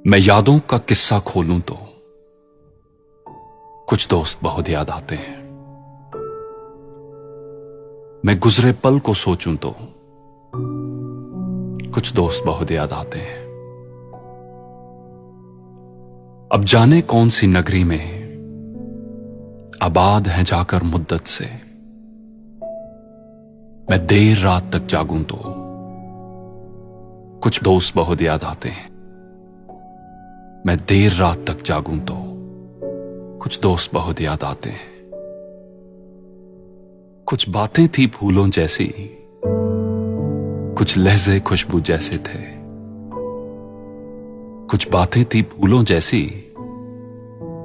मैं यादों का किस्सा खोलूं तो कुछ दोस्त बहुत याद आते हैं। मैं गुजरे पल को सोचूं तो कुछ दोस्त बहुत याद आते हैं। अब जाने कौन सी नगरी में आबाद हैं जाकर मुद्दत से, मैं देर रात तक जागूं तो कुछ दोस्त बहुत याद आते हैं। मैं देर रात तक जागूं तो कुछ दोस्त बहुत याद आते हैं। कुछ बातें थी फूलों जैसी, कुछ लहजे खुशबू जैसे थे। कुछ बातें थी फूलों जैसी,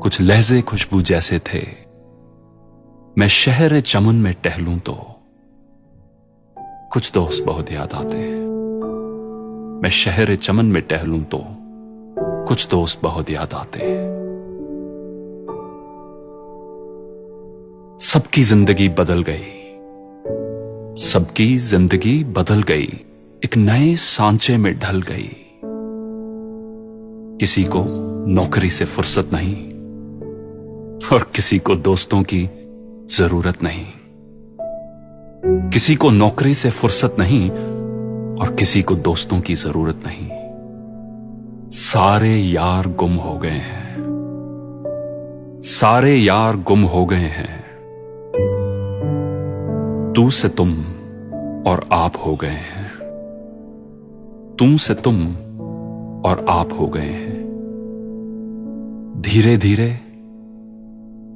कुछ लहजे खुशबू जैसे थे। मैं शहर चमन में टहलूं तो कुछ दोस्त बहुत याद आते हैं। मैं शहर चमन में टहलूं तो कुछ दोस्त बहुत याद आते हैं। सबकी जिंदगी बदल गई, सबकी जिंदगी बदल गई, एक नए सांचे में ढल गई। किसी को नौकरी से फुर्सत नहीं और किसी को दोस्तों की जरूरत नहीं। किसी को नौकरी से फुर्सत नहीं और किसी को दोस्तों की जरूरत नहीं। सारे यार गुम हो गए हैं, सारे यार गुम हो गए हैं। तू से तुम और आप हो गए हैं। तू से तुम और आप हो गए हैं। धीरे धीरे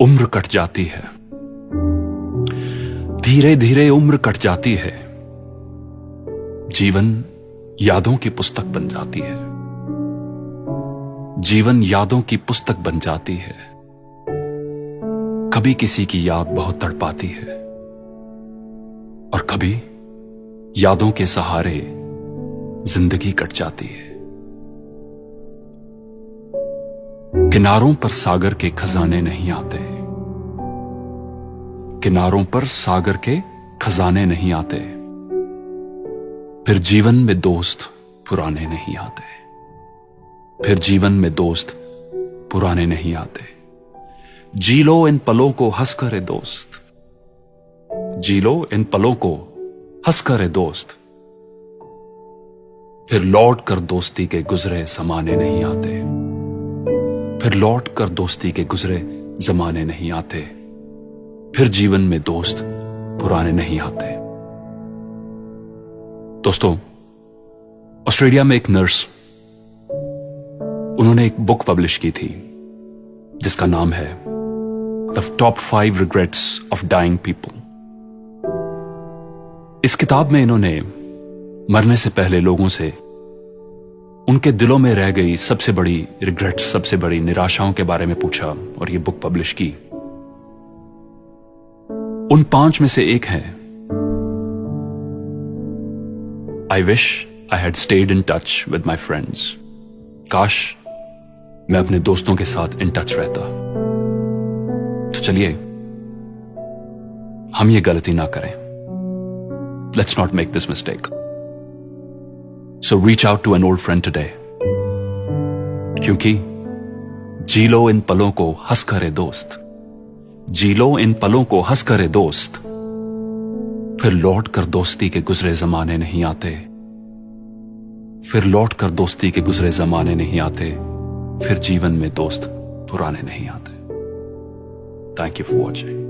उम्र कट जाती है, धीरे धीरे उम्र कट जाती है। जीवन यादों की पुस्तक बन जाती है, जीवन यादों की पुस्तक बन जाती है। कभी किसी की याद बहुत तड़पाती है और कभी यादों के सहारे जिंदगी कट जाती है। किनारों पर सागर के खजाने नहीं आते, किनारों पर सागर के खजाने नहीं आते। फिर जीवन में दोस्त पुराने नहीं आते, फिर जीवन में दोस्त पुराने नहीं आते। जी लो इन पलों को हंस कर ए दोस्त, जी लो इन पलों को हंस कर ए दोस्त। फिर लौट कर दोस्ती के गुजरे जमाने नहीं आते, फिर लौट कर दोस्ती के गुजरे जमाने नहीं आते। फिर जीवन में दोस्त पुराने नहीं आते। दोस्तों, ऑस्ट्रेलिया में एक नर्स, उन्होंने एक बुक पब्लिश की थी जिसका नाम है the top 5 regrets of dying people. इस किताब में इन्होंने मरने से पहले लोगों से उनके दिलों में रह गई सबसे बड़ी रिग्रेट्स, सबसे बड़ी निराशाओं के बारे में पूछा और ये बुक पब्लिश की। उन 5 में से एक है, I wish I had stayed in touch with my friends. काश मैं अपने दोस्तों के साथ इन टच रहता। तो चलिए हम ये गलती ना करें। Let's not make this mistake. So reach out to an old friend today, क्योंकि जी लो इन पलों को हंस कर ए दोस्त, जी लो इन पलों को हंस कर ए दोस्त। फिर लौट कर दोस्ती के गुजरे जमाने नहीं आते, फिर लौट कर दोस्ती के गुजरे जमाने नहीं आते। फिर जीवन में दोस्त पुराने नहीं आते। Thank you for watching.